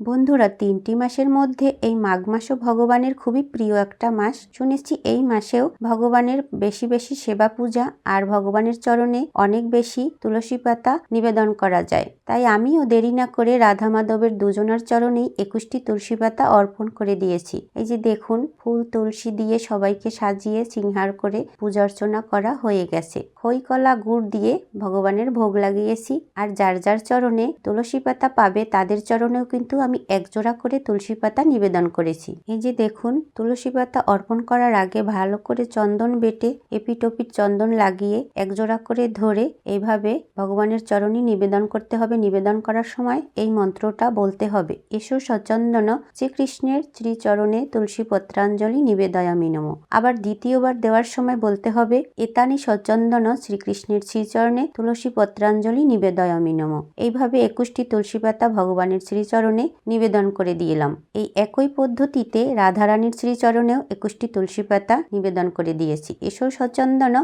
বন্ধুরা, ৩টি মাসের মধ্যে এই মাঘ মাসও ভগবানের খুবই প্রিয় একটা মাস। শুনেছি এই মাসেও ভগবানের বেশি বেশি সেবা পূজা আর ভগবানের চরণে অনেক বেশি তুলসী পাতা নিবেদন করা যায়। তাই আমিও দেরি না করে রাধা মাধবের দুজনার চরণেই ২১টি তুলসী পাতা অর্পণ করে দিয়েছি। এই যে দেখুন, ফুল তুলসী দিয়ে সবাইকে সাজিয়ে সিংহার করে পূজা অর্চনা করা হয়ে গেছে। খই কলা গুড় দিয়ে ভগবানের ভোগ লাগিয়েছি। আর যার যার চরণে তুলসী পাতা পাবে তাদের চরণেও কিন্তু আমি একজোড়া করে তুলসী পাতা নিবেদন করেছি। এই যে দেখুন, তুলসী পাতা অর্পণ করার আগে ভালো করে চন্দন বেটে এপিটোপিট চন্দন লাগিয়ে একজোড়া করে ধরে এইভাবে ভগবানের চরণে নিবেদন করতে হবে। নিবেদন করার সময় এই মন্ত্রটা বলতে হবে, এসো সচন্দন শ্রীকৃষ্ণের শ্রীচরণে তুলসী পত্রাঞ্জলি নিবেদয়ামি নমঃ। আবার দ্বিতীয়বার দেওয়ার সময় বলতে হবে, এতানি সচন্দন শ্রীকৃষ্ণের শ্রীচরণে তুলসী পত্রাঞ্জলি নিবেদয়ামি নমঃ। এইভাবে ২১টি তুলসী পাতা ভগবানের শ্রীচরণে নিবেদন করে দিলাম। এই একই পদ্ধতিতে রাধারানীর শ্রীচরণেও ২১টি তুলসী পাতা নিবেদন করে দিয়েছি। এসো সচন্দন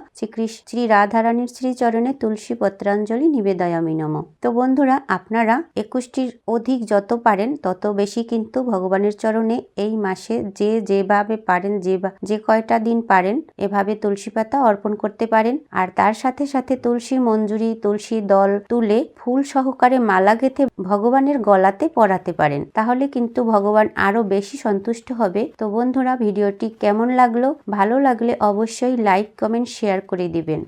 শ্রী রাধারানীর শ্রীচরণে তুলসী পত্রাঞ্জলি নিবেদয়ামি নমঃ। তো বন্ধুরা, আপনারা ২১টির অধিক যত পারেন তত বেশি কিন্তু ভগবানের চরণে এই মাসে যেভাবে পারেন, যে কয়টা দিন পারেন এভাবে তুলসী পাতা অর্পণ করতে পারেন। আর তার সাথে সাথে তুলসী মঞ্জুরি, তুলসী দল তুলে ফুল সহকারে মালা গেঁথে ভগবানের গলাতে পরাতে পারেন। তাহলে কিন্তু ভগবান আরো বেশি সন্তুষ্ট হবে। তো বন্ধুরা, ভিডিওটি কেমন লাগলো? ভালো লাগলে অবশ্যই লাইক, কমেন্ট, শেয়ার করে দিবেন।